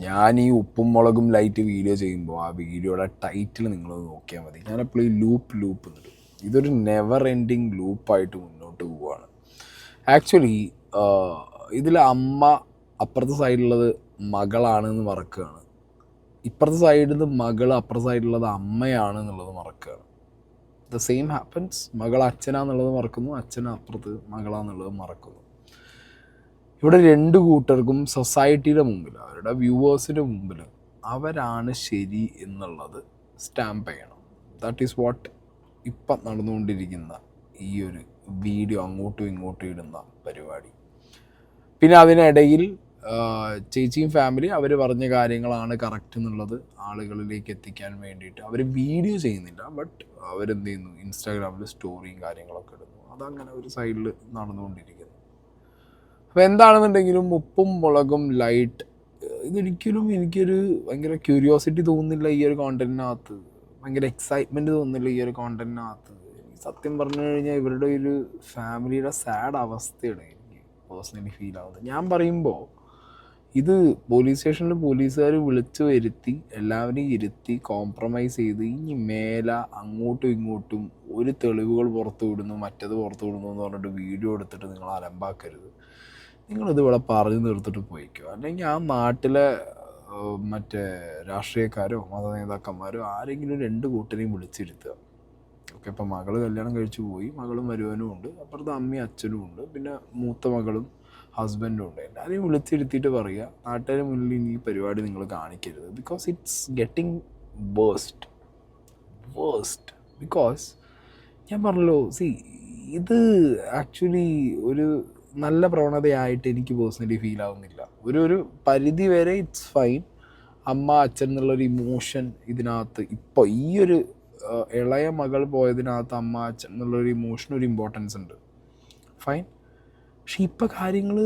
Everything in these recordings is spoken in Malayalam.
ഞാൻ ഈ ഉപ്പും മുളകും ലൈറ്റ് വീഡിയോ ചെയ്യുമ്പോൾ ആ വീഡിയോയുടെ ടൈറ്റിൽ നിങ്ങൾ നോക്കിയാൽ മതി. ഞാനെപ്പോഴും ഈ ലൂപ്പ് എന്നിട്ട് ഇതൊരു നെവർ എൻഡിങ് ലൂപ്പായിട്ട് മുന്നോട്ട് പോവുകയാണ്. ആക്ച്വലി ഇതിൽ അമ്മ അപ്പുറത്തെ സൈഡിലുള്ളത് മകളാണെന്ന് മറക്കുകയാണ്, ഇപ്പുറത്തെ സൈഡിൽ നിന്ന് മകൾ അപ്പുറത്തെ സൈഡിലുള്ളത് അമ്മയാണ് എന്നുള്ളത് മറക്കുകയാണ്. The same happens. മകൾ അച്ഛനാന്നുള്ളത് മറക്കുന്നു, അച്ഛൻ അപ്പുറത്ത് മകളാന്നുള്ളത് മറക്കുന്നു. ഇവിടെ രണ്ട് കൂട്ടർക്കും സൊസൈറ്റിയുടെ മുമ്പിൽ, അവരുടെ വ്യൂവേഴ്സിൻ്റെ മുമ്പിൽ അവരാണ് ശരി എന്നുള്ളത് സ്റ്റാമ്പ് ചെയ്യണം. ദാറ്റ് ഈസ് വാട്ട് ഇപ്പം നടന്നുകൊണ്ടിരിക്കുന്ന ഈ ഒരു വീഡിയോ അങ്ങോട്ടും ഇങ്ങോട്ടും ഇടുന്ന പരിപാടി. പിന്നെ അതിനിടയിൽ ചേച്ചിയും ഫാമിലി അവർ പറഞ്ഞ കാര്യങ്ങളാണ് കറക്റ്റ് എന്നുള്ളത് ആളുകളിലേക്ക് എത്തിക്കാൻ വേണ്ടിയിട്ട് അവർ വീഡിയോ ചെയ്യുന്നില്ല, ബട്ട് അവരെന്ത് ചെയ്യുന്നു, ഇൻസ്റ്റാഗ്രാമിൽ സ്റ്റോറിയും കാര്യങ്ങളൊക്കെ ഇടുന്നു. അതങ്ങനെ ഒരു സൈഡിൽ നടന്നുകൊണ്ടിരിക്കുന്നു. അപ്പോൾ എന്താണെന്നുണ്ടെങ്കിലും ഉപ്പും മുളകും ലൈറ്റ് ഇതൊരിക്കലും എനിക്കൊരു ഭയങ്കര ക്യൂരിയോസിറ്റി തോന്നുന്നില്ല ഈ ഒരു കോണ്ടൻറ്റിനകത്ത്, ഭയങ്കര എക്സൈറ്റ്മെൻറ്റ് തോന്നുന്നില്ല ഈ ഒരു കോണ്ടൻറ്റിനകത്ത്. സത്യം പറഞ്ഞു കഴിഞ്ഞാൽ ഇവരുടെ ഒരു ഫാമിലിയുടെ സാഡ് അവസ്ഥയാണ് എനിക്ക് പേഴ്സണലി ഫീൽ ആവുന്നത്. ഞാൻ പറയുമ്പോൾ ഇത് പോലീസ് സ്റ്റേഷനിൽ പോലീസുകാർ വിളിച്ചു വരുത്തി എല്ലാവരെയും ഇരുത്തി കോംപ്രമൈസ് ചെയ്ത് ഇനി മേല അങ്ങോട്ടും ഇങ്ങോട്ടും ഒരു തെളിവുകൾ പുറത്തു വിടുന്നു മറ്റത് പുറത്തു വിടുന്നു എന്ന് പറഞ്ഞിട്ട് വീഡിയോ എടുത്തിട്ട് നിങ്ങൾ അലമ്പാക്കരുത്. നിങ്ങളിത് ഇവിടെ പറഞ്ഞു നിർത്തിട്ട് പോയിക്കോ. അല്ലെങ്കിൽ ആ നാട്ടിലെ മറ്റേ രാഷ്ട്രീയക്കാരോ മത നേതാക്കന്മാരോ ആരെങ്കിലും രണ്ട് കൂട്ടരെയും വിളിച്ചിരുത്തുക. ഓക്കെ, ഇപ്പം മകൾ കല്യാണം കഴിച്ചു പോയി, മകളും വരുവാനും ഉണ്ട്, അപ്പുറത്ത് അമ്മയും അച്ഛനും ഉണ്ട്, പിന്നെ മൂത്ത മകളും ഹസ്ബൻഡും ഉണ്ട്. എല്ലാവരെയും വിളിച്ചിരുത്തിയിട്ട് പറയുക, നാട്ടുകാരുടെ മുന്നിൽ ഇനി ഈ പരിപാടി നിങ്ങൾ കാണിക്കരുത്. Because it's getting worst. Because ഞാൻ പറഞ്ഞല്ലോ, ഇത് ആക്ച്വലി ഒരു നല്ല പ്രവണതയായിട്ട് എനിക്ക് പേഴ്സണലി ഫീൽ ആവുന്നില്ല. ഒരു പരിധി വരെ ഇറ്റ്സ് ഫൈൻ. അമ്മ അച്ഛൻ എന്നുള്ളൊരു ഇമോഷൻ ഇതിനകത്ത് ഇപ്പോൾ ഈ ഒരു ഇളയ മകൾ പോയതിനകത്ത് അമ്മ അച്ഛൻ എന്നുള്ളൊരു ഇമോഷൻ ഒരു ഇമ്പോർട്ടൻസ് ഉണ്ട്, ഫൈൻ. പക്ഷെ ഇപ്പോൾ കാര്യങ്ങൾ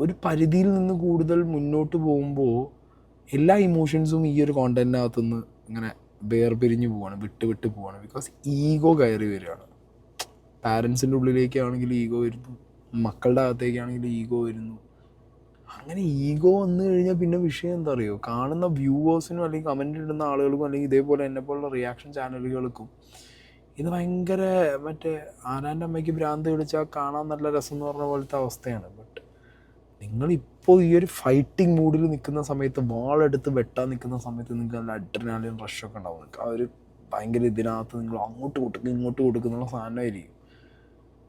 ഒരു പരിധിയിൽ നിന്ന് കൂടുതൽ മുന്നോട്ട് പോകുമ്പോൾ എല്ലാ ഇമോഷൻസും ഈ ഒരു കോണ്ടൻറ്റിനകത്തുനിന്ന് ഇങ്ങനെ വേർപിരിഞ്ഞ് പോവാണ്, വിട്ട് പോവാണ്. ബിക്കോസ് ഈഗോ കയറി വരികയാണ്. പാരൻസിൻ്റെ ഉള്ളിലേക്കാണെങ്കിൽ ഈഗോ വരുന്നു, മക്കളുടെ അകത്തേക്കാണെങ്കിൽ ഈഗോ വരുന്നു. അങ്ങനെ ഈഗോ വന്നു കഴിഞ്ഞാൽ പിന്നെ വിഷയം എന്താ അറിയുമോ, കാണുന്ന വ്യൂവേഴ്സിനും അല്ലെങ്കിൽ കമൻ്റ് ഇടുന്ന ആളുകൾക്കും അല്ലെങ്കിൽ ഇതേപോലെ എന്നെപ്പോലുള്ള റിയാക്ഷൻ ചാനലുകൾക്കും ഇത് ഭയങ്കര മറ്റേ ആരാൻ്റെ അമ്മയ്ക്ക് ഭ്രാന്ത് പിടിച്ചാൽ കാണാൻ നല്ല രസം എന്ന് പറഞ്ഞ പോലത്തെ അവസ്ഥയാണ്. ബട്ട് നിങ്ങളിപ്പോൾ ഈ ഒരു ഫൈറ്റിംഗ് മൂഡിൽ നിൽക്കുന്ന സമയത്ത്, വാളെടുത്ത് വെട്ടാൻ നിൽക്കുന്ന സമയത്ത് നിങ്ങൾക്ക് നല്ല അഡ്രിനാലിൻ റഷൊക്കെ ഉണ്ടാവും. നിങ്ങൾക്ക് ആ ഒരു ഭയങ്കര ഇതിനകത്ത് നിങ്ങൾ അങ്ങോട്ട് കൊടുക്കുക ഇങ്ങോട്ട് കൊടുക്കുന്നുള്ള സാധനമായിരിക്കും.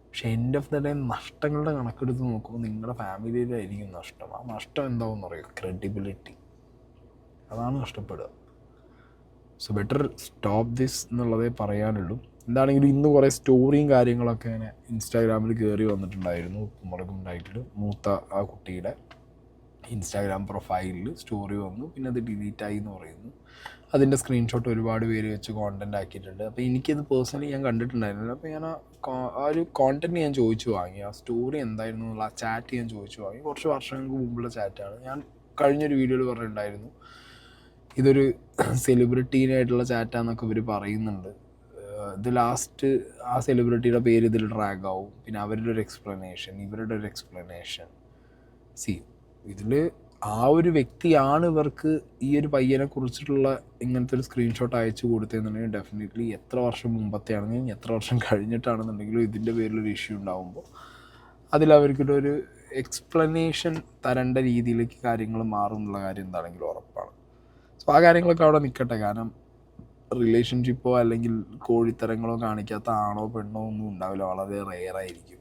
പക്ഷെ എൻഡ് ഓഫ് ദ ഡേ നഷ്ടങ്ങളുടെ കണക്കെടുത്ത് നോക്കുമ്പോൾ നിങ്ങളുടെ ഫാമിലിയിലായിരിക്കും നഷ്ടം. ആ നഷ്ടം എന്താണെന്ന് പറയുക, ക്രെഡിബിലിറ്റി, അതാണ് നഷ്ടപ്പെടുക. സോ ബെറ്റർ സ്റ്റോപ്പ് ദിസ് എന്നുള്ളതേ പറയാനുള്ളൂ. എന്താണെങ്കിലും ഇന്ന് കുറേ സ്റ്റോറിയും കാര്യങ്ങളൊക്കെ ഇങ്ങനെ ഇൻസ്റ്റാഗ്രാമിൽ കയറി വന്നിട്ടുണ്ടായിരുന്നു. മുളകും ലൈറ്റിൽ മൂത്ത ആ കുട്ടിയുടെ ഇൻസ്റ്റാഗ്രാം പ്രൊഫൈലിൽ സ്റ്റോറി വന്നു, പിന്നെ അത് ഡിലീറ്റായി എന്ന് പറയുന്നു. അതിൻ്റെ സ്ക്രീൻഷോട്ട് ഒരുപാട് പേര് വെച്ച് കോണ്ടൻറ്റ് ആക്കിയിട്ടുണ്ട്. അപ്പോൾ എനിക്കത് പേഴ്സണലി ഞാൻ കണ്ടിട്ടുണ്ടായിരുന്നില്ല. അപ്പോൾ ഞാൻ ആ ഒരു കോണ്ടൻറ്റ് ഞാൻ ചോദിച്ചു വാങ്ങി, ആ സ്റ്റോറി എന്തായിരുന്നു എന്നുള്ള ആ ചാറ്റ് ഞാൻ ചോദിച്ചു വാങ്ങി. കുറച്ച് വർഷങ്ങൾക്ക് മുമ്പുള്ള ചാറ്റാണ്. ഞാൻ കഴിഞ്ഞൊരു വീഡിയോയിൽ പറഞ്ഞിട്ടുണ്ടായിരുന്നു ഇതൊരു സെലിബ്രിറ്റീനായിട്ടുള്ള ചാറ്റാന്നൊക്കെ ഇവർ പറയുന്നുണ്ട്. ഇത് ലാസ്റ്റ് ആ സെലിബ്രിറ്റിയുടെ പേര് ഇതിൽ ഡ്രാഗ് ആവും, പിന്നെ അവരുടെ ഒരു എക്സ്പ്ലനേഷൻ, ഇവരുടെ ഒരു എക്സ്പ്ലനേഷൻ. ഇതിൽ ആ ഒരു വ്യക്തിയാണ് ഇവർക്ക് ഈ ഒരു പയ്യനെ കുറിച്ചിട്ടുള്ള ഇങ്ങനത്തെ ഒരു സ്ക്രീൻഷോട്ട് അയച്ചു കൊടുത്തതെന്നുണ്ടെങ്കിൽ ഡെഫിനറ്റ്ലി എത്ര വർഷം മുമ്പത്തെ ആണെങ്കിലും എത്ര വർഷം കഴിഞ്ഞിട്ടാണെന്നുണ്ടെങ്കിലും ഇതിൻ്റെ പേരിലൊരു ഇഷ്യൂ ഉണ്ടാകുമ്പോൾ അതിലവർക്കൊരു എക്സ്പ്ലനേഷൻ തരേണ്ട രീതിയിലേക്ക് കാര്യങ്ങൾ മാറും എന്നുള്ള കാര്യം എന്താണെങ്കിലും ഉറപ്പാണ്. സോ ആ കാര്യങ്ങളൊക്കെ അവിടെ നിൽക്കട്ടെ. കാരണം റിലേഷൻഷിപ്പോ അല്ലെങ്കിൽ കോഴിത്തരങ്ങളോ കാണിക്കാത്ത ആണോ പെണ്ണോ ഒന്നും ഉണ്ടാവില്ല, വളരെ റെയറായിരിക്കും.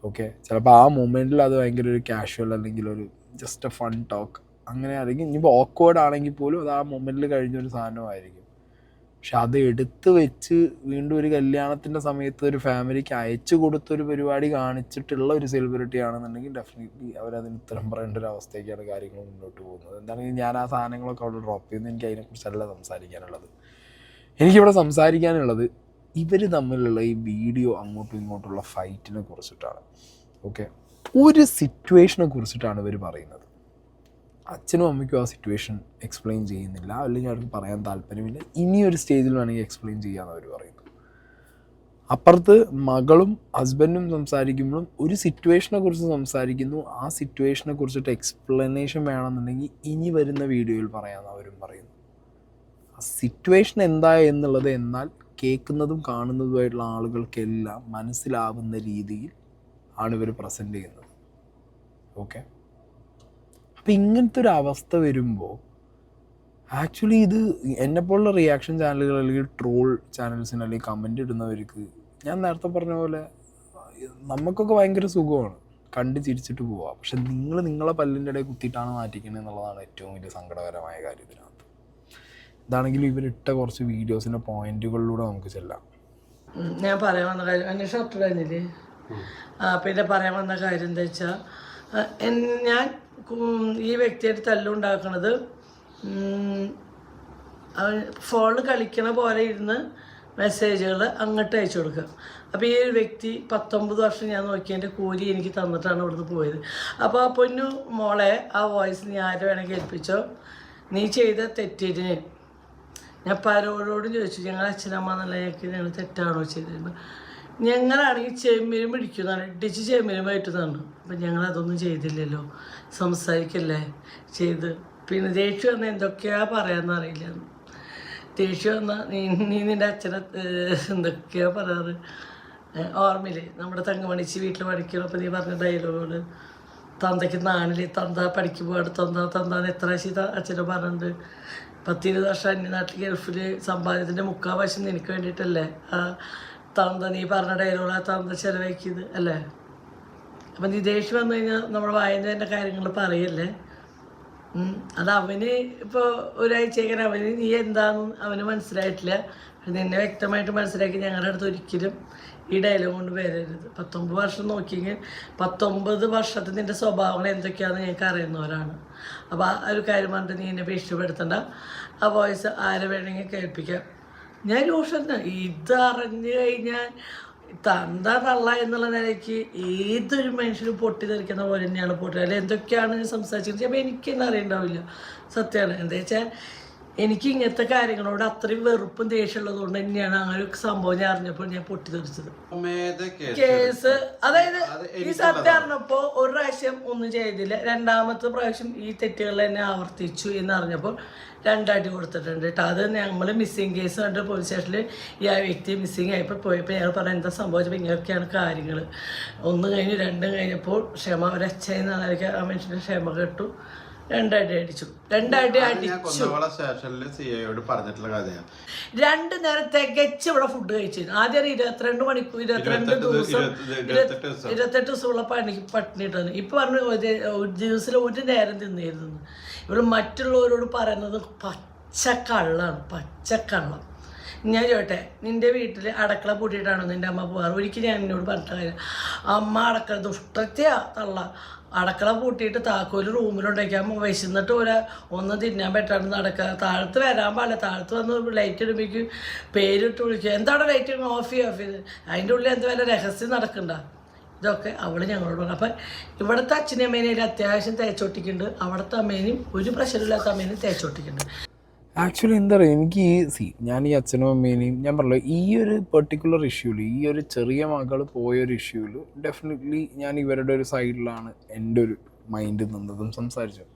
ഓക്കെ, ചിലപ്പോൾ ആ മൊമെൻറ്റിൽ അത് ഭയങ്കര ഒരു കാഷ്വൽ അല്ലെങ്കിൽ ഒരു ജസ്റ്റ് എ ഫൺ ടോക്ക് അങ്ങനെ, അല്ലെങ്കിൽ ഇനിയിപ്പോൾ ഓക്വേർഡ് ആണെങ്കിൽ പോലും അത് ആ മൊമെൻറ്റിൽ കഴിഞ്ഞൊരു സാധനമായിരിക്കും. പക്ഷെ അത് എടുത്ത് വെച്ച് വീണ്ടും ഒരു കല്യാണത്തിൻ്റെ സമയത്ത് ഒരു ഫാമിലിക്ക് അയച്ചു കൊടുത്തൊരു പരിപാടി കാണിച്ചിട്ടുള്ള ഒരു സെലിബ്രിറ്റി ആണെന്നുണ്ടെങ്കിൽ ഡെഫിനറ്റ്ലി അവരതിന് ഉത്തരം പറയേണ്ട ഒരു അവസ്ഥയ്ക്കാണ് കാര്യങ്ങൾ മുന്നോട്ട് പോകുന്നത്. എന്താണെങ്കിൽ ഞാൻ ആ സാധനങ്ങളൊക്കെ അവിടെ ഡ്രോപ്പ് ചെയ്യുന്നത്. എനിക്ക് അതിനെക്കുറിച്ചല്ല സംസാരിക്കാനുള്ളത്. എനിക്കിവിടെ സംസാരിക്കാനുള്ളത് ഇവർ തമ്മിലുള്ള ഈ വീഡിയോ അങ്ങോട്ടും ഇങ്ങോട്ടുള്ള ഫൈറ്റിനെ കുറിച്ചിട്ടാണ്. ഓക്കെ, ഒരു സിറ്റുവേഷനെ കുറിച്ചിട്ടാണ് ഇവർ പറയുന്നത്. അച്ഛനും അമ്മയ്ക്കും ആ സിറ്റുവേഷൻ എക്സ്പ്ലെയിൻ ചെയ്യുന്നില്ല, അല്ലെങ്കിൽ അവർക്ക് പറയാൻ താല്പര്യമില്ല. ഇനിയൊരു സ്റ്റേജിൽ വേണമെങ്കിൽ എക്സ്പ്ലെയിൻ ചെയ്യാമെന്ന് അവർ പറയുന്നു. അപ്പുറത്ത് മകളും ഹസ്ബൻഡും സംസാരിക്കുമ്പോഴും ഒരു സിറ്റുവേഷനെ കുറിച്ച് സംസാരിക്കുന്നു. ആ സിറ്റുവേഷനെ കുറിച്ചിട്ട് എക്സ്പ്ലനേഷൻ വേണമെന്നുണ്ടെങ്കിൽ ഇനി വരുന്ന വീഡിയോയിൽ പറയാമെന്ന് അവരും പറയുന്നു. ആ സിറ്റുവേഷൻ എന്താ എന്നുള്ളത് എന്നാൽ കേൾക്കുന്നതും കാണുന്നതുമായിട്ടുള്ള ആളുകൾക്കെല്ലാം മനസ്സിലാവുന്ന രീതിയിൽ ആണ് ഇവർ പ്രസൻറ്റ് ചെയ്യുന്നത്. ഓക്കെ, അപ്പം ഇങ്ങനത്തെ ഒരു അവസ്ഥ വരുമ്പോൾ ആക്ച്വലി ഇത് എന്നെപ്പോലുള്ള റിയാക്ഷൻ ചാനലുകൾ അല്ലെങ്കിൽ ട്രോൾ ചാനൽസിന് അല്ലെങ്കിൽ കമൻ്റ് ഇടുന്നവർക്ക് ഞാൻ നേരത്തെ പറഞ്ഞ പോലെ നമുക്കൊക്കെ ഭയങ്കര സുഖമാണ് കണ്ട് ചിരിച്ചിട്ട് പോവാം. പക്ഷെ നിങ്ങൾ നിങ്ങളെ പല്ലിൻ്റെ ഇടയിൽ കുത്തിയിട്ടാണ് മാറ്റിക്കുന്നത് എന്നുള്ളതാണ് ഏറ്റവും വലിയ സങ്കടകരമായ കാര്യം ഇതിനകത്ത്. ഇതാണെങ്കിലും ഇവരിട്ട കുറച്ച് വീഡിയോസിൻ്റെ പോയിന്റുകളിലൂടെ നമുക്ക് ചെല്ലാം. ഞാൻ പറയാൻ വന്ന കാര്യം എൻ്റെ ഷർട്ട് കഴിഞ്ഞില്ലേ, പിന്നെ പറയാൻ വന്ന കാര്യം എന്താ വെച്ചാൽ ഞാൻ ഈ വ്യക്തിയായിട്ട് തല്ലുണ്ടാക്കണത് അവൻ ഫോണിൽ കളിക്കണ പോലെ ഇരുന്ന് മെസ്സേജുകൾ അങ്ങോട്ട് അയച്ചു കൊടുക്കുക. അപ്പോൾ ഈ ഒരു വ്യക്തി 19 വർഷം ഞാൻ നോക്കിയതിൻ്റെ കൂലി എനിക്ക് തന്നിട്ടാണ് ഇവിടുന്ന് പോയത്. അപ്പോൾ ആ പൊന്നു മോളെ ആ വോയിസ് നീ ആരെ വേണമെങ്കിൽ കേൾപ്പിച്ചോ, നീ ചെയ്ത തെറ്റിന് ഞാൻ പലരോടും ചോദിച്ചു, ഞങ്ങൾ അച്ഛനമ്മ എന്നുള്ള ഞങ്ങൾ തെറ്റാണോ ചെയ്തത്. ഞങ്ങളാണെങ്കിൽ ചെമ്മീനും പിടിക്കുന്നതാണ്, ഇടിച്ച് ചെമ്മീനും പറ്റുന്നതാണ്. അപ്പം ഞങ്ങളതൊന്നും ചെയ്തില്ലല്ലോ, സംസാരിക്കല്ലേ ചെയ്ത്. പിന്നെ ദേഷ്യം വന്നാൽ എന്തൊക്കെയാണ് പറയാമെന്നറിയില്ല. ദേഷ്യം വന്നാൽ നീ നിൻ്റെ അച്ഛനെ എന്തൊക്കെയാണ് പറയാറ് ഓർമ്മയില്ലേ, നമ്മുടെ തങ്കമണിച്ച് വീട്ടിൽ പഠിക്കണപ്പോൾ നീ പറഞ്ഞ ഡയലോഗുകൾ, തന്തയ്ക്ക് നാണില് തന്ത പഠിക്കുമ്പോൾ തന്താന്ന് എത്ര അച്ഛനെ പറഞ്ഞിട്ടുണ്ട്. 10-20 വർഷം അന്യനാട്ടിൽ ഗൾഫിൽ സമ്പാദ്യത്തിൻ്റെ 3/4 വശം നിനക്ക് വേണ്ടിയിട്ടല്ലേ ആ തന്ത നീ പറഞ്ഞ ഡയലോഗ് ആ തന്ത ചിലവാക്കിയത് അല്ലേ. അപ്പം നീ ദേഷ്യം വന്നു കഴിഞ്ഞാൽ നമ്മുടെ വായനേൻ്റെ കാര്യങ്ങൾ പറയല്ലേ. അത് അവന് ഇപ്പോൾ ഒരാഴ്ചയ്ക്ക് അവന് നീ എന്താണെന്ന് അവന് മനസ്സിലായിട്ടില്ല. നിന്നെ വ്യക്തമായിട്ട് മനസ്സിലാക്കി ഞങ്ങളുടെ അടുത്ത് ഒരിക്കലും ഈ ഡയലോഗ് കൊണ്ട് വരരുത്. 19 വർഷം നോക്കിയെങ്കിൽ 19 വർഷത്തിൽ നിൻ്റെ സ്വഭാവങ്ങൾ എന്തൊക്കെയാണെന്ന് ഞങ്ങൾക്ക് അറിയുന്നവരാണ്. അപ്പോൾ ആ ഒരു കാര്യം പറഞ്ഞിട്ട് നീ എന്നെ ഭീഷണിപ്പെടുത്തണ്ട. ആ വോയിസ് ആരെ വേണമെങ്കിൽ കേൾപ്പിക്കാം. ഞാൻ രൂക്ഷന്ന് ഇതറിഞ്ഞു കഴിഞ്ഞാൽ തന്ത തള്ള എന്നുള്ള നിലയ്ക്ക് ഏതൊരു മനുഷ്യനും പൊട്ടിത്തെറിക്കുന്ന പോലെ തന്നെയാണ് പൊട്ടി. അല്ലെങ്കിൽ എന്തൊക്കെയാണ് സംസാരിച്ചത് അപ്പോൾ എനിക്ക് തന്നെ അറിയണ്ടാവില്ല. സത്യമാണ്. എന്താ വെച്ചാൽ എനിക്ക് ഇങ്ങനത്തെ കാര്യങ്ങളോട് അത്രയും വെറുപ്പും ദേഷ്യമുള്ളത് കൊണ്ട് തന്നെയാണ് അങ്ങനെ ഒരു സംഭവം ഞാൻ അറിഞ്ഞപ്പോൾ ഞാൻ പൊട്ടിത്തെറിച്ചത്. കേസ് അതായത് ഈ സത്യം അറിഞ്ഞപ്പോൾ ഒരു പ്രാവശ്യം ഒന്നും ചെയ്തില്ല, രണ്ടാമത്തെ പ്രാവശ്യം ഈ തെറ്റുകൾ തന്നെ ആവർത്തിച്ചു എന്നറിഞ്ഞപ്പോൾ 2 അടി കൊടുത്തിട്ടുണ്ട് കേട്ടോ. അത് നമ്മൾ മിസ്സിങ് കേസ് കണ്ട് പോലീസ് സ്റ്റേഷനിൽ ഈ ആ വ്യക്തി മിസ്സിങ് ആയപ്പോൾ പോയപ്പോൾ ഞങ്ങൾ പറഞ്ഞാൽ എന്താ സംഭവിച്ചപ്പോൾ ഇങ്ങനെയൊക്കെയാണ് കാര്യങ്ങൾ. 1 കഴിഞ്ഞു 2 കഴിഞ്ഞപ്പോൾ ക്ഷമ ഒരച്ഛയെന്നാണ് ആ മനുഷ്യൻ്റെ ക്ഷമ കേട്ടു. 2 അടി അടിച്ചു. 2 അടി അടിച്ചു. 2 നേരം തികച്ച് ഇവിടെ ഫുഡ് കഴിച്ചിരുന്നു. ആദ്യം 22 മണിക്കൂർ 22 ദിവസം 28 ദിവസമുള്ള പട്ടിണി ഇട്ടാണ്. ഇപ്പം പറഞ്ഞു ഒരു ദിവസം 1 നേരം തിന്നിരുന്നു. ഇവിടെ മറ്റുള്ളവരോട് പറയുന്നത് പച്ചക്കള്ളാണ്, പച്ചക്കള്ളം. ഞാൻ ചോട്ടെ, നിൻ്റെ വീട്ടിൽ അടുക്കള പൂട്ടിയിട്ടാണോ നിൻ്റെ അമ്മ പോകാറ്? ഒരിക്കലും ഞാൻ എന്നോട് പറഞ്ഞ കാര്യം, അമ്മ അടുക്കള ദുഷ്ടത്തെയാ തള്ള അടുക്കള പൂട്ടിയിട്ട് താക്കോല് റൂമിലുണ്ടാക്കിയാൽ വിശന്നിട്ട് ഒന്നും തിന്നാൻ പറ്റാണ്ട് നടക്കുക. താഴത്ത് വരാൻ പാടില്ല. താഴത്ത് വന്ന് ലൈറ്റ് ഇടുമ്പോഴേക്കും പേരിട്ട് വിളിക്കുക, എന്താണ് ലൈറ്റ് ഓഫ് ചെയ്ത് അതിൻ്റെ ഉള്ളിൽ എന്ത് വല്ല രഹസ്യം നടക്കണ്ട. ഇതൊക്കെ അവൾ ഞങ്ങളോട് പറഞ്ഞു. അപ്പം ഇവിടുത്തെ അച്ഛനും അമ്മേനെയും അത്യാവശ്യം തേച്ചൊട്ടിക്കുന്നുണ്ട്, അവിടുത്തെ അമ്മേനും ഒരു പ്രഷറില്ലാത്ത അമ്മേനും തേച്ചൊട്ടിക്കുന്നുണ്ട്. ആക്ച്വലി എന്താ പറയുക, എനിക്ക് ഞാൻ ഈ അച്ഛനും അമ്മേനെയും ഞാൻ പറഞ്ഞു ഈ ഒരു പെർട്ടിക്കുലർ ഇഷ്യൂവിൽ, ഈ ഒരു ചെറിയ മകൾ പോയൊരു ഇഷ്യൂവിൽ ഡെഫിനറ്റ്ലി ഞാൻ ഇവരുടെ ഒരു സൈഡിലാണ് എൻ്റെ ഒരു മൈൻഡ് നിന്നതും സംസാരിച്ചത്.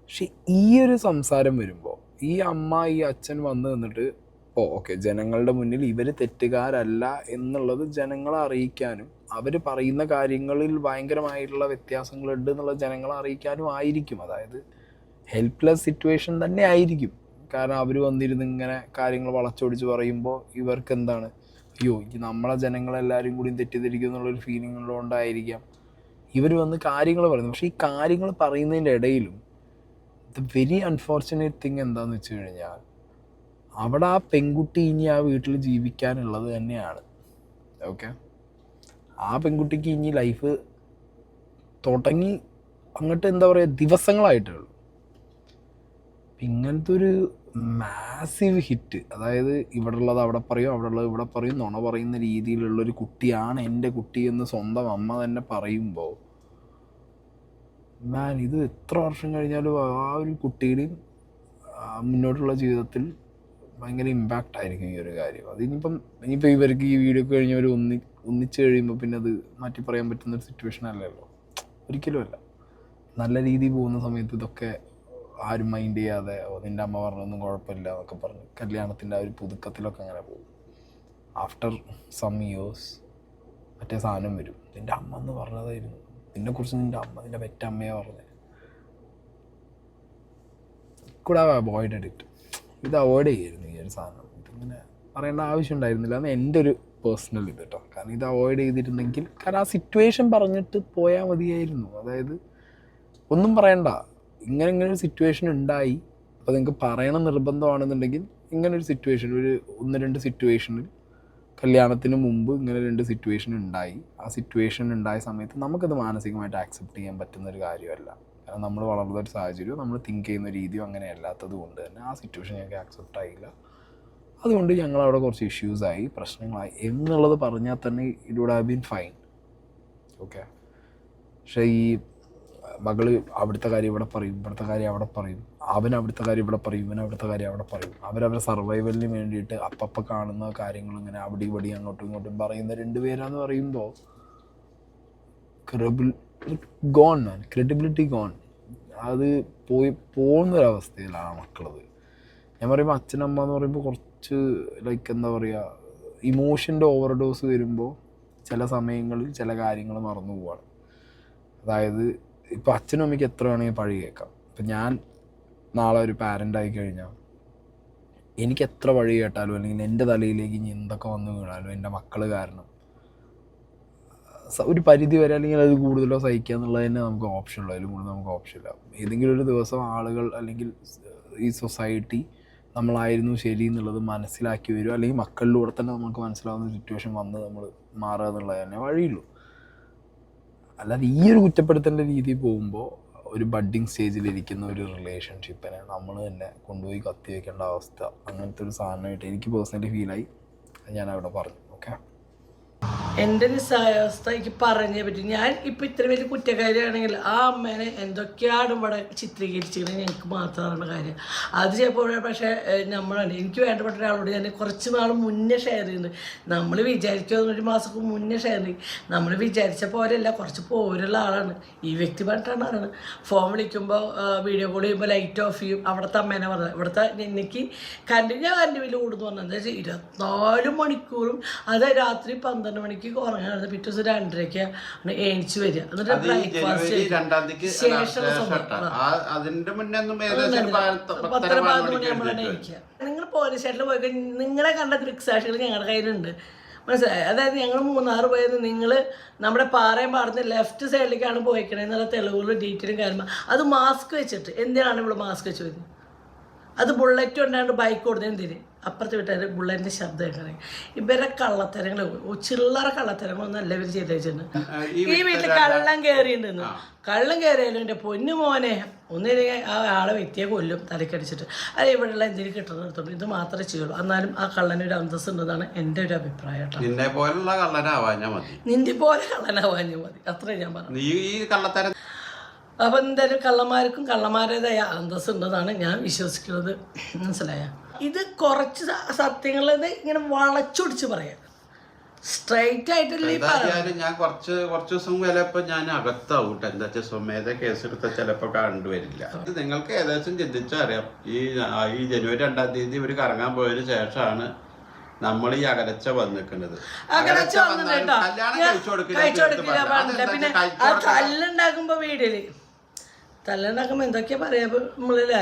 പക്ഷെ ഈ ഒരു സംസാരം വരുമ്പോൾ ഈ അമ്മ ഈ അച്ഛൻ വന്ന് നിന്നിട്ട് ഓക്കെ ജനങ്ങളുടെ മുന്നിൽ ഇവർ തെറ്റുകാരല്ല എന്നുള്ളത് ജനങ്ങളെ അറിയിക്കാനും അവർ പറയുന്ന കാര്യങ്ങളിൽ ഭയങ്കരമായിട്ടുള്ള വ്യത്യാസങ്ങളുണ്ട് എന്നുള്ളത് ജനങ്ങളെ അറിയിക്കാനും ആയിരിക്കും. അതായത് ഹെൽപ്ലെസ് സിറ്റുവേഷൻ തന്നെ ആയിരിക്കും. കാരണം അവർ വന്നിരുന്ന് ഇങ്ങനെ കാര്യങ്ങൾ വളച്ചൊടിച്ച് പറയുമ്പോൾ ഇവർക്ക് എന്താണ്, അയ്യോ നമ്മളെ ജനങ്ങളെല്ലാവരും കൂടി തെറ്റിദ്ധരിക്കും എന്നുള്ളൊരു ഫീലിംഗ് ഉള്ളതുകൊണ്ടായിരിക്കാം ഇവർ വന്ന് കാര്യങ്ങൾ പറയുന്നത്. പക്ഷേ ഈ കാര്യങ്ങൾ പറയുന്നതിൻ്റെ ഇടയിലും ദ വെരി അൺഫോർച്ചുനേറ്റ് തിങ് എന്താണെന്ന് വെച്ച് കഴിഞ്ഞാൽ അവിടെ ആ പെൺകുട്ടി ഇനി ആ വീട്ടിൽ ജീവിക്കാനുള്ളത് തന്നെയാണ്. ഓക്കെ, ആ പെൺകുട്ടിക്ക് ഇനി ലൈഫ് തുടങ്ങി അങ്ങോട്ട് എന്താ പറയുക ദിവസങ്ങളായിട്ടേ ഉള്ളൂ. ഇങ്ങനത്തെ ഒരു മാസീവ് ഹിറ്റ്, അതായത് ഇവിടെ ഉള്ളത് അവിടെ പറയും, അവിടെ ഉള്ളത് ഇവിടെ പറയും, നുണ പറയുന്ന രീതിയിലുള്ളൊരു കുട്ടിയാണ് എൻ്റെ കുട്ടി എന്ന് സ്വന്തം അമ്മ തന്നെ പറയുമ്പോൾ ഇത് എത്ര വർഷം കഴിഞ്ഞാലും ആ ഒരു കുട്ടിയുടെയും മുന്നോട്ടുള്ള ജീവിതത്തിൽ ഭയങ്കര ഇമ്പാക്റ്റ് ആയിരിക്കും ഈ ഒരു കാര്യം. അത് ഇനിയിപ്പോൾ ഇവർക്ക് ഈ വീഡിയോ ഒക്കെ കഴിഞ്ഞവർ ഒന്നിച്ച് കഴിയുമ്പോൾ പിന്നെ അത് മാറ്റി പറയാൻ പറ്റുന്നൊരു സിറ്റുവേഷൻ അല്ലല്ലോ, ഒരിക്കലും അല്ല. നല്ല രീതിയിൽ പോകുന്ന സമയത്ത് ഇതൊക്കെ ആരും മൈൻഡ് ചെയ്യാതെ നിൻ്റെ അമ്മ പറഞ്ഞൊന്നും കുഴപ്പമില്ല എന്നൊക്കെ പറഞ്ഞ് കല്യാണത്തിൻ്റെ ആ ഒരു പുതുക്കത്തിലൊക്കെ അങ്ങനെ പോകും. ആഫ്റ്റർ സം ഇയേഴ്സ് മറ്റേ സാധനം വരും, നിൻ്റെ അമ്മ എന്ന് പറഞ്ഞതായിരുന്നു, നിന്നെക്കുറിച്ച് നിൻ്റെ പെറ്റമ്മയെ പറഞ്ഞത്. കൂടെ അവോയ്ഡഡ് ഇറ്റ്. ഇത് അവോയ്ഡ് ചെയ്യായിരുന്നു ഈ ഒരു സാധനം. ഇതിങ്ങനെ പറയേണ്ട ആവശ്യം ഉണ്ടായിരുന്നില്ല എന്ന് എൻ്റെ ഒരു പേഴ്സണൽ ഇത് കേട്ടോ. കാരണം ഇത് അവോയ്ഡ് ചെയ്തിരുന്നെങ്കിൽ, കാരണം ആ സിറ്റുവേഷൻ പറഞ്ഞിട്ട് പോയാൽ മതിയായിരുന്നു. അതായത് ഒന്നും പറയണ്ട, ഇങ്ങനെ ഒരു സിറ്റുവേഷൻ ഉണ്ടായി, അപ്പോൾ നിങ്ങൾക്ക് പറയണം നിർബന്ധമാണെന്നുണ്ടെങ്കിൽ ഇങ്ങനൊരു സിറ്റുവേഷൻ, ഒരു 1-2 സിറ്റുവേഷനിൽ കല്യാണത്തിന് മുമ്പ് ഇങ്ങനെ 2 സിറ്റുവേഷൻ ഉണ്ടായി. ആ സിറ്റുവേഷൻ ഉണ്ടായ സമയത്ത് നമുക്കത് മാനസികമായിട്ട് ആക്സെപ്റ്റ് ചെയ്യാൻ പറ്റുന്നൊരു കാര്യമല്ല. കാരണം നമ്മൾ വളർന്നൊരു സാഹചര്യവും നമ്മൾ തിങ്ക് ചെയ്യുന്ന രീതിയും അങ്ങനെ അല്ലാത്തത് കൊണ്ട് തന്നെ ആ സിറ്റുവേഷൻ ഞങ്ങൾക്ക് ആക്സെപ്റ്റ് ആയില്ല. അതുകൊണ്ട് ഞങ്ങളവിടെ കുറച്ച് ഇഷ്യൂസായി, പ്രശ്നങ്ങളായി എന്നുള്ളത് പറഞ്ഞാൽ തന്നെ it would have been fine. Okay. പക്ഷേ ഈ മകള് അവിടുത്തെ കാര്യം ഇവിടെ പറയും, ഇവിടുത്തെ കാര്യം അവിടെ പറയും, അവൻ അവിടുത്തെ കാര്യം ഇവിടെ പറയും, ഇവൻ അവിടുത്തെ കാര്യം അവിടെ പറയും. അവരവരുടെ സർവൈവലിന് വേണ്ടിയിട്ട് അപ്പം കാണുന്ന കാര്യങ്ങൾ ഇങ്ങനെ അവിടെ ഇവിടെ അങ്ങോട്ടും ഇങ്ങോട്ടും പറയുന്ന 2 പേരാന്ന് പറയുമ്പോൾ ക്രെഡിബിലിറ്റി ഗോൺ. അത് പോകുന്നൊരവസ്ഥയിലാണ് മക്കളത്. ഞാൻ പറയുമ്പോൾ അച്ഛനമ്മ എന്ന് പറയുമ്പോൾ കുറച്ച് ലൈക്ക് എന്താ പറയുക, ഇമോഷൻ്റെ ഓവർഡോസ് വരുമ്പോൾ ചില സമയങ്ങളിൽ ചില കാര്യങ്ങൾ മറന്നു പോവാണ്. അതായത് ഇപ്പോൾ അച്ഛനും അമ്മയ്ക്ക് എത്ര വേണമെങ്കിൽ പഴി കേൾക്കാം. ഇപ്പം ഞാൻ നാളെ ഒരു പാരൻ്റ് ആയി കഴിഞ്ഞാൽ എനിക്ക് എത്ര വഴി കേട്ടാലും അല്ലെങ്കിൽ എൻ്റെ തലയിലേക്ക് ഇനി എന്തൊക്കെ വന്നു വീണാലും എൻ്റെ മക്കൾ കാരണം ഒരു പരിധി വരെ അല്ലെങ്കിൽ അത് കൂടുതലോ സഹിക്കുക എന്നുള്ളത് തന്നെ നമുക്ക് ഓപ്ഷനുള്ളൂ. അതിലും കൂടുതൽ നമുക്ക് ഓപ്ഷനില്ല. ഏതെങ്കിലും ഒരു ദിവസം ആളുകൾ അല്ലെങ്കിൽ ഈ സൊസൈറ്റി നമ്മളായിരുന്നു ശരി എന്നുള്ളത് മനസ്സിലാക്കി വരും, അല്ലെങ്കിൽ മക്കളിലൂടെ തന്നെ നമുക്ക് മനസ്സിലാവുന്ന സിറ്റുവേഷൻ വന്ന് നമ്മൾ മാറുക എന്നുള്ളത് തന്നെ വഴിയുള്ളൂ. അല്ലാതെ ഈ ഒരു കുറ്റപ്പെടുത്തേണ്ട രീതിയിൽ പോകുമ്പോൾ ഒരു ബഡ്ഡിങ് സ്റ്റേജിലിരിക്കുന്ന ഒരു റിലേഷൻഷിപ്പിനെ നമ്മൾ തന്നെ കൊണ്ടുപോയി കത്തി വയ്ക്കേണ്ട അവസ്ഥ, അങ്ങനത്തെ ഒരു സാധനമായിട്ട് എനിക്ക് പേഴ്സണലി ഫീലായി. ഞാൻ അവിടെ പറഞ്ഞു. ഓക്കെ. എൻ്റെ നിസ്സഹായാവസ്ഥ എനിക്ക് പറഞ്ഞേ പറ്റും. ഞാൻ ഇപ്പം ഇത്ര വലിയ കുറ്റക്കാരിയാണെങ്കിൽ ആ അമ്മേനെ എന്തൊക്കെയാണ് ഇവിടെ ചിത്രീകരിച്ചിരിക്കുന്നത് എനിക്ക് മാത്രമാണ് കാര്യം. അത് ചിലപ്പോൾ പക്ഷേ നമ്മളാണ് എനിക്ക് വേണ്ടപ്പെട്ട ഒരാളോട് ഞാൻ കുറച്ച് നാൾ മുന്നേ ഷെയർ ചെയ്യുന്നുണ്ട്. നമ്മൾ വിചാരിക്കുക 1 മാസം മുന്നേ ഷെയർ ചെയ്യും. നമ്മൾ വിചാരിച്ച പോലെയല്ല, കുറച്ച് പോലുള്ള ആളാണ് ഈ വ്യക്തി. പറഞ്ഞിട്ടാണ് പറയുന്നത്. ഫോൺ വിളിക്കുമ്പോൾ വീഡിയോ കോൾ ചെയ്യുമ്പോൾ ലൈറ്റ് ഓഫ് ചെയ്യും. അവിടുത്തെ അമ്മേനെ പറഞ്ഞത് ഇവിടുത്തെ എനിക്ക് കറണ്ട് ബില്ല് കൂടുന്നു പറഞ്ഞത്. എന്താ വെച്ചാൽ 24 മണിക്കൂറും അത് രാത്രി 12 മണിക്ക് ഉറങ്ങാറുണ്ട്. പിറ്റേ ദിവസം 2:30 എണിച്ച് വരിക. എന്നിട്ട് ബ്രേക്ക്ഫാസ്റ്റ് ശേഷം 10-11 മണി നമ്മളാണ് എണിക്കുക. നിങ്ങൾ പോലീസ് സ്റ്റേഷനിൽ പോയി കഴിഞ്ഞാൽ നിങ്ങളെ കണ്ട ദൃക്സാക്ഷികൾ ഞങ്ങളുടെ കയ്യിലുണ്ട്. മനസ്സിലായി? അതായത് ഞങ്ങൾ മൂന്നാർ പോയത് നിങ്ങൾ നമ്മുടെ പാറയും പാടുന്ന ലെഫ്റ്റ് സൈഡിലേക്കാണ് പോയിക്കണേ എന്നുള്ള തെളിവുകളും ഡീറ്റെയിലും കാര്യങ്ങൾ. അത് മാസ്ക് വെച്ചിട്ട് എന്തിനാണ് ഇവിടെ മാസ്ക് വെച്ച് വരുന്നത്? അത് ബുള്ളറ്റ് ഉണ്ടാണ്ട് ബൈക്ക് കൊടുത്തത് എന്തിന്? അപ്പുറത്ത് വിട്ടാൽ ബുള്ളറ്റിൻ്റെ ശബ്ദം കേൾക്കണേ. ഇവരെ കള്ളത്തരങ്ങൾ, ചില്ലറ കള്ളത്തരങ്ങളൊന്നും അല്ല ഇവർ ചെയ്ത് വെച്ചിട്ടുണ്ട്. ഈ വീട്ടിൽ കള്ളം കയറിയിട്ടുണ്ടെന്ന്. കള്ളം കയറിയാലും എൻ്റെ പൊന്നു മോനെ ഒന്നില്ലെങ്കിൽ ആ ആളെ വ്യക്തിയെ കൊല്ലും തലക്കടിച്ചിട്ട്. അത് ഇവിടെയുള്ള എന്തെങ്കിലും കിട്ടുന്നിടത്തോളം ഇത് മാത്രമേ ചെയ്യുള്ളൂ. എന്നാലും ആ കള്ളനൊരു അന്തസ്സ് ഉണ്ടെന്നാണ് എൻ്റെ ഒരു അഭിപ്രായം കേട്ടോ. നിന്നെ പോലുള്ള കള്ളനാവാഞ്ഞാൽ മതി, നിന്റെ പോലെ കള്ളനാവാഞ്ഞാൽ മതി, അത്രേ ഞാൻ പറഞ്ഞു. അപ്പം എന്തായാലും കള്ളന്മാർക്കും കള്ളന്മാരുടേതായ അന്തസ്സ് ഉണ്ടെന്നാണ് ഞാൻ വിശ്വസിക്കുന്നത്. മനസ്സിലായ? ഇത് കുറച്ച് സത്യങ്ങൾ ഇങ്ങനെ വളച്ചൊടിച്ച് പറയാം, സ്ട്രൈറ്റ് ആയിട്ടല്ലേ പറയാം. ഞാൻ കുറച്ച് ദിവസം ചിലപ്പോൾ ഞാൻ അകത്താവും. എന്താ വെച്ചാൽ സ്വമേധ കേസെടുത്ത ചിലപ്പോൾ കണ്ടുവരില്ല. ഇത് നിങ്ങൾക്ക് ഏകദേശം ചിന്തിച്ചറിയാം. ഈ ജനുവരി 2-ാം തീയതി ഇവർ കറങ്ങാൻ പോയതിനു ശേഷമാണ് നമ്മൾ ഈ അകലച്ച വന്നിക്കുന്നത്. പിന്നെ ആ തല്ലുണ്ടാക്കുമ്പോ വീടില് തല്ലുണ്ടാക്കുമ്പോ എന്തൊക്കെയാ പറയാ നമ്മളല്ലേ,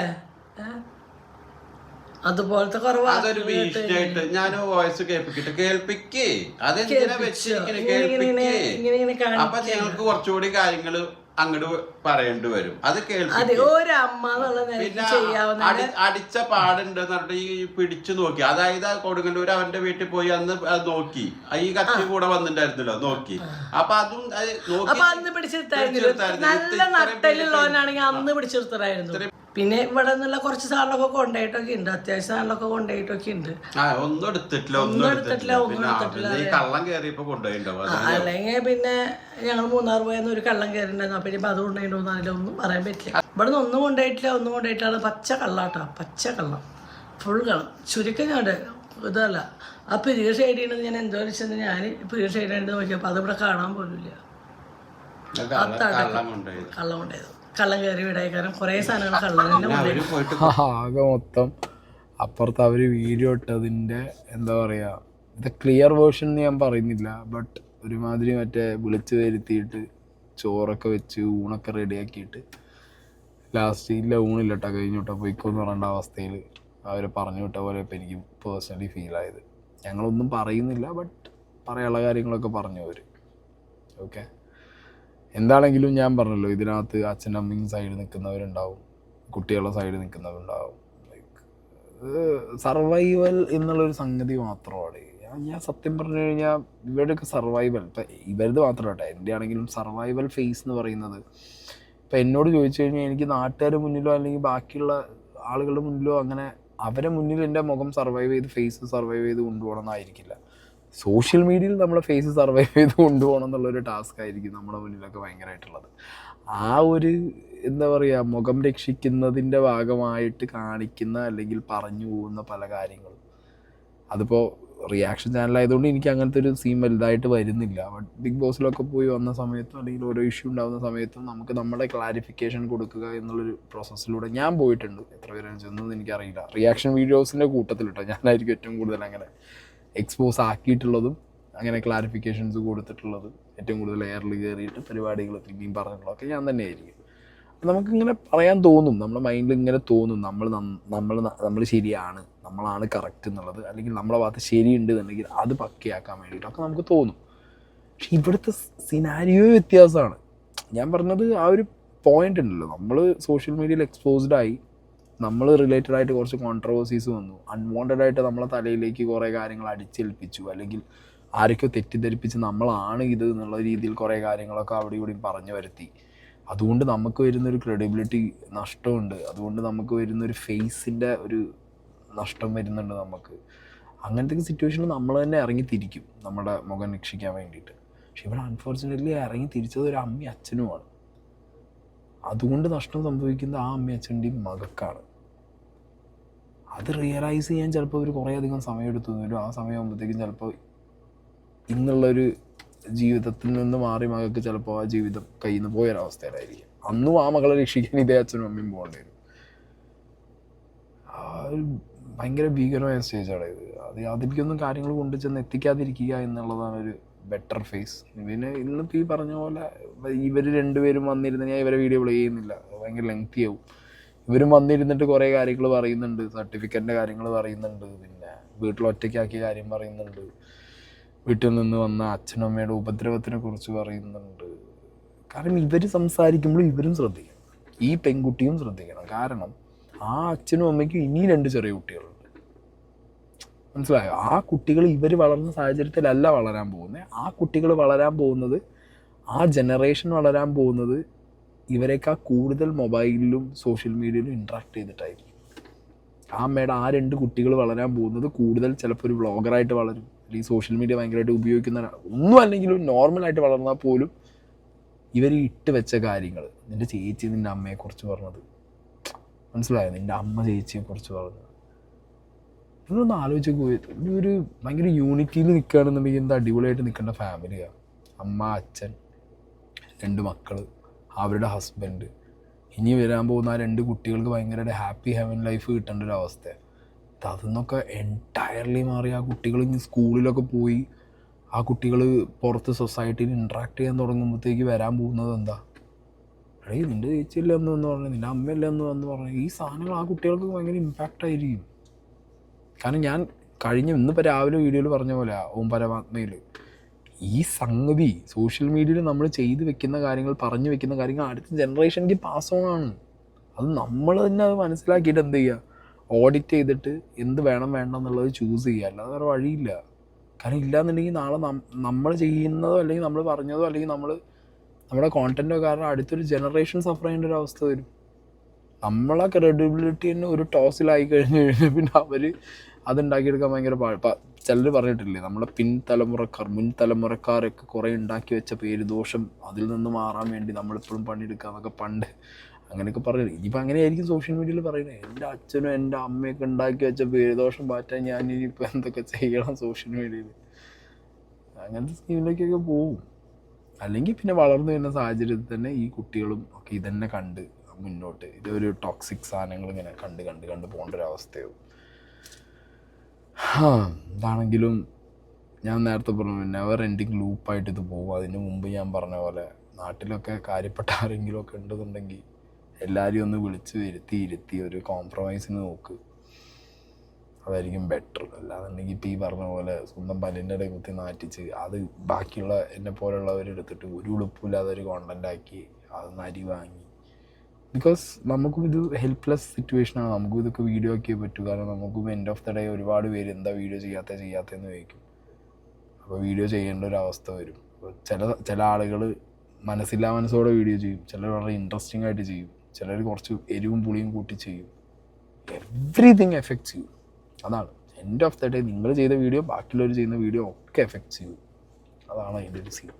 അതുപോലത്തെ അതൊരു ഭീഷണിയായിട്ട് ഞാൻ വോയിസ് കേൾപ്പിക്കേ അതെന്തിനാ വെച്ചിരിക്കണേ, കേൾപ്പിക്കേ. അപ്പൊ ഞങ്ങൾക്ക് കുറച്ചുകൂടി കാര്യങ്ങൾ അങ്ങോട്ട് പറയേണ്ടി വരും. അത് അടിച്ച പാടുണ്ട് പറഞ്ഞിട്ട് ഈ പിടിച്ചു നോക്കി. അതായത് കൊടുങ്ങല്ലൂർ അവന്റെ വീട്ടിൽ പോയി അന്ന് നോക്കി, ഈ കക്ഷി കൂടെ വന്നിട്ടുണ്ടായിരുന്നല്ലോ, നോക്കി. അപ്പൊ അതും അന്ന് പിടിച്ചെടുത്തായിരുന്നു. പിന്നെ ഇവിടെ നിന്നുള്ള കുറച്ച് സാധനമൊക്കെ കൊണ്ടുപോയിട്ടൊക്കെ ഉണ്ട്, അത്യാവശ്യം സാധനമൊക്കെ കൊണ്ടുപോയിട്ടൊക്കെ ഉണ്ട്. ഒന്നും എടുത്തിട്ടില്ല. അല്ലെങ്കിൽ പിന്നെ ഞങ്ങൾ മൂന്നാർ പോയെന്ന് ഒരു കള്ളം കയറിണ്ടായിരുന്നു. അപ്പൊ ഇനിയിപ്പോ അത് കൊണ്ടുപോയിട്ടൊന്നും അതിലൊന്നും പറയാൻ പറ്റില്ല. ഇവിടെ നിന്ന് ഒന്നും കൊണ്ടുപോയിട്ടില്ല. പച്ച കള്ളാട്ടോ, പച്ച കള്ളം. ഫുൾ കാണും. ചുരുക്കം ഞാൻ ഇതല്ല ആ പിരിക ഷെയ്ഡ് ചെയ്യണത് ഞാൻ എന്തോ വെച്ചാൽ ഞാൻ പിരിക ഷെയ്ഡ് ചെയ്യണത് നോക്കിയപ്പോൾ അതിവിടെ കാണാൻ പോലുമില്ല. കള്ളം കൊണ്ടായത് കള്ളം കയറി വിടായിക്കാരം കുറേ സാധനങ്ങൾ കള്ളം തന്നെ കൊണ്ടുപോയി. ആകെ മൊത്തം അപ്പുറത്ത് അവർ വീഡിയോ ഇട്ടതിൻ്റെ എന്താ പറയുക, ഇത് ക്ലിയർ വേർഷൻ ഞാൻ പറയുന്നില്ല, ബട്ട് ഒരുമാതിരി മറ്റേ വിളിച്ച് വരുത്തിയിട്ട് ചോറൊക്കെ വെച്ച് ഊണൊക്കെ റെഡിയാക്കിയിട്ട് ലാസ്റ്റ് ഇല്ല ഊണില്ലട്ടോ കഴിഞ്ഞു വിട്ടോ പോയിക്കോന്ന് പറയേണ്ട അവസ്ഥയിൽ അവർ പറഞ്ഞു വിട്ട പോലെ ഇപ്പം എനിക്ക് പേഴ്സണലി ഫീലായത്. ഞങ്ങളൊന്നും പറയുന്നില്ല, ബട്ട് പറയാനുള്ള കാര്യങ്ങളൊക്കെ പറഞ്ഞു അവർ. ഓക്കെ, എന്താണെങ്കിലും ഞാൻ പറഞ്ഞല്ലോ, ഇതിനകത്ത് അച്ഛനും അമ്മയും സൈഡിൽ നിൽക്കുന്നവരുണ്ടാവും, കുട്ടികളുടെ സൈഡിൽ നിൽക്കുന്നവരുണ്ടാവും. സർവൈവൽ എന്നുള്ളൊരു സംഗതി മാത്രമാണ്. ഞാൻ സത്യം പറഞ്ഞു കഴിഞ്ഞാൽ ഇവരുടെയൊക്കെ സർവൈവൽ, ഇപ്പം ഇവരത് മാത്രമല്ല എൻ്റെ ആണെങ്കിലും സർവൈവൽ ഫേസ് എന്ന് പറയുന്നത്, ഇപ്പം എന്നോട് ചോദിച്ചു കഴിഞ്ഞാൽ എനിക്ക് നാട്ടുകാരുടെ മുന്നിലോ അല്ലെങ്കിൽ ബാക്കിയുള്ള ആളുകളുടെ മുന്നിലോ അങ്ങനെ അവരെ മുന്നിൽ എൻ്റെ മുഖം സർവൈവ് ചെയ്ത് ഫേസ് സർവൈവ് ചെയ്ത് കൊണ്ടുപോകണം എന്നായിരിക്കില്ല. സോഷ്യൽ മീഡിയയിൽ നമ്മളെ ഫേസ് സർവൈവ് ചെയ്ത് കൊണ്ടുപോകണം എന്നുള്ളൊരു ടാസ്ക് ആയിരിക്കും നമ്മുടെ മുന്നിലൊക്കെ ഭയങ്കരമായിട്ടുള്ളത്. ആ ഒരു എന്താ പറയുക, മുഖം രക്ഷിക്കുന്നതിൻ്റെ ഭാഗമായിട്ട് കാണിക്കുന്ന അല്ലെങ്കിൽ പറഞ്ഞു പോകുന്ന പല കാര്യങ്ങളും, അതിപ്പോൾ റിയാക്ഷൻ ചാനലായതുകൊണ്ട് എനിക്ക് അങ്ങനത്തെ ഒരു സീൻ വലുതായിട്ട് വരുന്നില്ല. ബട്ട് ബിഗ് ബോസിലൊക്കെ പോയി വന്ന സമയത്തും അല്ലെങ്കിൽ ഓരോ ഇഷ്യൂ ഉണ്ടാകുന്ന സമയത്തും നമുക്ക് നമ്മുടെ ക്ലാരിഫിക്കേഷൻ കൊടുക്കുക എന്നുള്ളൊരു പ്രോസസ്സിലൂടെ ഞാൻ പോയിട്ടുണ്ട്. എത്ര പേരാണ് ചെന്നതെന്ന് എനിക്കറിയില്ല. റിയാക്ഷൻ വീഡിയോസിൻ്റെ കൂട്ടത്തിലിട്ടോ ഞാനായിരിക്കും ഏറ്റവും കൂടുതൽ അങ്ങനെ എക്സ്പോസ് ആക്കിയിട്ടുള്ളതും അങ്ങനെ ക്ലാരിഫിക്കേഷൻസ് കൊടുത്തിട്ടുള്ളതും ഏറ്റവും കൂടുതൽ എയറിൽ കയറിയിട്ട് പരിപാടികൾ പിന്നെയും പറഞ്ഞിട്ടുള്ളതൊക്കെ ഞാൻ തന്നെയായിരിക്കും. നമുക്കിങ്ങനെ പറയാൻ തോന്നും, നമ്മുടെ മൈൻഡിൽ ഇങ്ങനെ തോന്നും നമ്മൾ ശരിയാണ്, നമ്മളാണ് കറക്റ്റ് എന്നുള്ളത്, അല്ലെങ്കിൽ നമ്മളെ ഭാഗത്ത് ശരിയുണ്ട് എന്നുണ്ടെങ്കിൽ അത് പക്കയാക്കാൻ വേണ്ടിയിട്ടൊക്കെ നമുക്ക് തോന്നും. പക്ഷെ ഇവിടുത്തെ സിനാരിയോ വ്യത്യാസമാണ്. ഞാൻ പറഞ്ഞത് ആ ഒരു പോയിന്റ് ഉണ്ടല്ലോ, നമ്മൾ സോഷ്യൽ മീഡിയയിൽ എക്സ്പോസ്ഡായി, നമ്മൾ റിലേറ്റഡ് ആയിട്ട് കുറച്ച് കോൺട്രവേഴ്സീസ് വന്നു, അൺവാണ്ടഡ് ആയിട്ട് നമ്മളെ തലയിലേക്ക് കുറേ കാര്യങ്ങൾ അടിച്ചേൽപ്പിച്ചു, അല്ലെങ്കിൽ ആരൊക്കെയോ തെറ്റിദ്ധരിപ്പിച്ച് നമ്മളാണ് ഇത് എന്നുള്ള രീതിയിൽ കുറേ കാര്യങ്ങളൊക്കെ അവിടെ ഇവിടെയും പറഞ്ഞു വരുത്തി. അതുകൊണ്ട് നമുക്ക് വരുന്നൊരു ക്രെഡിബിലിറ്റി നഷ്ടമുണ്ട്, അതുകൊണ്ട് നമുക്ക് വരുന്നൊരു ഫേസിൻ്റെ ഒരു നഷ്ടം വരുന്നുണ്ട് നമുക്ക്. അങ്ങനത്തെ സിറ്റുവേഷനിൽ നമ്മൾ തന്നെ ഇറങ്ങിത്തിരിക്കും നമ്മുടെ മുഖം രക്ഷിക്കാൻ വേണ്ടിയിട്ട്. പക്ഷെ ഇവിടെ അൺഫോർച്ചുനേറ്റ്ലി ഇറങ്ങി തിരിച്ചത് ഒരു അമ്മയും അച്ഛനുമാണ്. അതുകൊണ്ട് നഷ്ടം സംഭവിക്കുന്നത് ആ അമ്മയും അച്ഛൻ്റെയും മകൾക്കാണ്. അത് റിയലൈസ് ചെയ്യാൻ ചിലപ്പോൾ ഒരു കുറേ അധികം സമയം എടുത്തു വരും. ആ സമയമാകുമ്പോഴത്തേക്കും ചിലപ്പോൾ ഇന്നുള്ളൊരു ജീവിതത്തിൽ നിന്ന് മാറി മകൾക്ക് ചിലപ്പോൾ ആ ജീവിതം കയ്യിൽ നിന്ന് പോയൊരവസ്ഥയിലായിരിക്കും. അന്നും ആ മകളെ രക്ഷിക്കാൻ ഇതേ അച്ഛനും അമ്മയും പോകേണ്ടി വരും. ഭയങ്കര ഭീകരമായ സ്റ്റേജാണ് ഇത്. അതിലേക്കൊന്നും കാര്യങ്ങൾ കൊണ്ടു ചെന്ന് എത്തിക്കാതിരിക്കുക എന്നുള്ളതാണ് ഒരു ബെറ്റർ ഫേസ്. പിന്നെ ഇന്നിപ്പോൾ ഈ പറഞ്ഞ പോലെ ഇവർ രണ്ടുപേരും വന്നിരുന്ന്, ഞാൻ ഇവരെ വീഡിയോ പ്ലേ ചെയ്യുന്നില്ല, ഭയങ്കര ലെങ്തി ആവും. ഇവരും വന്നിരുന്നിട്ട് കുറേ കാര്യങ്ങൾ പറയുന്നുണ്ട്, സർട്ടിഫിക്കറ്റിൻ്റെ കാര്യങ്ങൾ പറയുന്നുണ്ട്, പിന്നെ വീട്ടിൽ ഒറ്റയ്ക്കാക്കിയ കാര്യം പറയുന്നുണ്ട്, വീട്ടിൽ നിന്ന് വന്ന അച്ഛനും അമ്മയുടെ ഉപദ്രവത്തിനെ കുറിച്ച് പറയുന്നുണ്ട്. കാരണം ഇവർ സംസാരിക്കുമ്പോൾ ഇവരും ശ്രദ്ധിക്കണം, ഈ പെൺകുട്ടിയും ശ്രദ്ധിക്കണം. കാരണം ആ അച്ഛനും അമ്മയ്ക്കും ഇനി 2 ചെറിയ കുട്ടികളുണ്ട്. മനസ്സിലായോ? ആ കുട്ടികൾ ഇവർ വളർന്ന സാഹചര്യത്തിലല്ല വളരാൻ പോകുന്നത്. ആ കുട്ടികൾ വളരാൻ പോകുന്നത്, ആ ജനറേഷൻ വളരാൻ പോകുന്നത് ഇവരെക്കാൾ കൂടുതൽ മൊബൈലിലും സോഷ്യൽ മീഡിയയിലും ഇൻട്രാക്ട് ചെയ്തിട്ടായിരിക്കും. ആ അമ്മയുടെ ആ 2 കുട്ടികൾ വളരാൻ പോകുന്നത് കൂടുതൽ ചിലപ്പോൾ ഒരു വ്ളോഗറായിട്ട് വളരും, അല്ലെങ്കിൽ സോഷ്യൽ മീഡിയ ഭയങ്കരമായിട്ട് ഉപയോഗിക്കുന്ന, ഒന്നും അല്ലെങ്കിലും നോർമലായിട്ട് വളർന്നാൽ പോലും ഇവർ ഇട്ട് വെച്ച കാര്യങ്ങൾ, നിൻ്റെ ചേച്ചി നിൻ്റെ അമ്മയെക്കുറിച്ച് പറഞ്ഞത്, മനസ്സിലായോ? നിൻ്റെ അമ്മ ചേച്ചിയെക്കുറിച്ച് പറഞ്ഞത്, നിങ്ങളൊന്ന് ആലോചിച്ച് പോയി. ഒരു ഭയങ്കര യൂണിറ്റിയിൽ നിൽക്കുകയാണെന്നുണ്ടെങ്കിൽ എന്താ അടിപൊളിയായിട്ട് നിൽക്കേണ്ട ഫാമിലിയാണ്. അമ്മ, അച്ഛൻ, 2 മക്കൾ, അവരുടെ ഹസ്ബൻഡ്, ഇനി വരാൻ പോകുന്ന ആ 2 കുട്ടികൾക്ക് ഭയങ്കരമായിട്ട് ഹാപ്പി ഹെവൻ ലൈഫ് കിട്ടേണ്ട ഒരു അവസ്ഥ. അതെന്നൊക്കെ എൻറ്റയർലി മാറി. ആ കുട്ടികൾ ഇനി സ്കൂളിലൊക്കെ പോയി ആ കുട്ടികൾ പുറത്ത് സൊസൈറ്റിയിൽ ഇൻട്രാക്ട് ചെയ്യാൻ തുടങ്ങുമ്പോഴത്തേക്ക് വരാൻ പോകുന്നത് എന്താ? എടേ നിൻ്റെ ചേച്ചിയല്ലേ എന്ന് പറഞ്ഞു, നിൻ്റെ അമ്മയല്ലേ എന്ന് പറഞ്ഞു. ഈ സാധനങ്ങൾ ആ കുട്ടികൾക്ക് ഭയങ്കര ഇമ്പാക്റ്റ് ആയിരിക്കും. കാരണം ഞാൻ ഇന്നിപ്പോൾ രാവിലെ വീഡിയോയിൽ പറഞ്ഞ പോലെ ഓം പരമാത്മയിൽ ഈ സംഗതി സോഷ്യൽ മീഡിയയിൽ നമ്മൾ ചെയ്ത് വെക്കുന്ന കാര്യങ്ങൾ, പറഞ്ഞു വെക്കുന്ന കാര്യങ്ങൾ അടുത്ത ജനറേഷനിലേക്ക് പാസ് ഓൺ ആണ്. അത് നമ്മൾ തന്നെ അത് മനസ്സിലാക്കിയിട്ട് എന്ത് ചെയ്യുക, ഓഡിറ്റ് ചെയ്തിട്ട് എന്ത് വേണം വേണ്ട എന്നുള്ളത് ചൂസ് ചെയ്യുക, അല്ലാതെ വേറെ വഴിയില്ല. കാരണം ഇല്ലയെന്നുണ്ടെങ്കിൽ നാളെ നമ്മൾ ചെയ്യുന്നതോ അല്ലെങ്കിൽ നമ്മൾ പറഞ്ഞതോ അല്ലെങ്കിൽ നമ്മുടെ കോണ്ടൻറ്റോ കാരണം അടുത്തൊരു ജനറേഷൻ സഫർ ചെയ്യേണ്ട ഒരു അവസ്ഥ വരും. നമ്മളെ ക്രെഡിബിലിറ്റി തന്നെ ഒരു ടോസിലായി കഴിഞ്ഞ് കഴിഞ്ഞാൽ പിന്നെ അവർ അതുണ്ടാക്കിയെടുക്കാൻ ഭയങ്കര ചിലർ പറഞ്ഞിട്ടില്ലേ, നമ്മുടെ മുൻ തലമുറക്കാരൊക്കെ കുറേ ഉണ്ടാക്കി വെച്ച പേര് ദോഷം അതിൽ നിന്ന് മാറാൻ വേണ്ടി നമ്മളിപ്പോഴും പണിയെടുക്കുക എന്നൊക്കെ പണ്ട് അങ്ങനെയൊക്കെ പറയുന്നത്. ഇനിയിപ്പോൾ അങ്ങനെയായിരിക്കും സോഷ്യൽ മീഡിയയിൽ പറയുന്നത്. എൻ്റെ അച്ഛനും എൻ്റെ അമ്മയൊക്കെ ഉണ്ടാക്കി വെച്ച പേരുദോഷം മാറ്റാൻ ഞാൻ ഇനിയിപ്പോൾ എന്തൊക്കെ ചെയ്യണം സോഷ്യൽ മീഡിയയിൽ, അങ്ങനത്തെ സ്കീമിലേക്കൊക്കെ പോവും. അല്ലെങ്കിൽ പിന്നെ വളർന്നു വരുന്ന സാഹചര്യത്തിൽ തന്നെ ഈ കുട്ടികളും ഒക്കെ ഇതന്നെ കണ്ട് മുന്നോട്ട് ഇതൊരു ടോക്സിക് സാധനങ്ങൾ ഇങ്ങനെ കണ്ട് കണ്ട് കണ്ട് പോകേണ്ട ഒരു അവസ്ഥയാവും. ഇതാണെങ്കിലും ഞാൻ നേരത്തെ പറഞ്ഞു നെവർ എൻഡിങ് ലൂപ്പായിട്ട് ഇത് പോകും. അതിന് മുമ്പ് ഞാൻ പറഞ്ഞ പോലെ നാട്ടിലൊക്കെ കാര്യപ്പെട്ട ആരെങ്കിലും ഒക്കെ ഉണ്ടെന്നുണ്ടെങ്കിൽ എല്ലാവരെയും ഒന്ന് വിളിച്ച് ഇരുത്തി ഒരു കോംപ്രമൈസിന് നോക്ക്, അതായിരിക്കും ബെറ്റർ. അല്ലാന്നുണ്ടെങ്കിൽ ഇപ്പോൾ ഈ പറഞ്ഞ പോലെ സ്വന്തം പല്ലിൻ്റെ ഇടയിൽ കുത്തി നാറ്റിച്ച് അത് ബാക്കിയുള്ള എന്നെ പോലുള്ളവരെടുത്തിട്ട് ഒരു ഉളുപ്പില്ലാതെ ഒരു കോണ്ടൻ്റ് ആക്കി അത് നരി വാങ്ങി. ബിക്കോസ് നമുക്കും ഇത് ഹെൽപ്ലെസ് സിറ്റുവേഷനാണ്. നമുക്കും ഇതൊക്കെ വീഡിയോ ആക്കിയേ പറ്റൂ. കാരണം നമുക്കും എൻഡ് ഓഫ് ദ ഡേ ഒരുപാട് പേര് എന്താ വീഡിയോ ചെയ്യാത്തതെന്ന് ചോദിക്കും. അപ്പോൾ വീഡിയോ ചെയ്യേണ്ട ഒരു അവസ്ഥ വരും. ചില ആളുകൾ മനസ്സില്ലാ മനസ്സോടെ വീഡിയോ ചെയ്യും, ചിലർ വളരെ ഇൻട്രസ്റ്റിംഗ് ആയിട്ട് ചെയ്യും, ചിലർ കുറച്ച് എരിവും പുളിയും കൂട്ടി ചെയ്യും. എവ്രിതിങ് എഫക്ട്സ് ചെയ്യും. അതാണ് എൻഡ് ഓഫ് ദ ഡേ നിങ്ങൾ ചെയ്ത വീഡിയോ ബാക്കിയുള്ളവർ ചെയ്യുന്ന വീഡിയോ ഒക്കെ എഫക്ട്സ് ചെയ്യും. അതാണ് അതിൻ്റെ ഒരു സീൻ.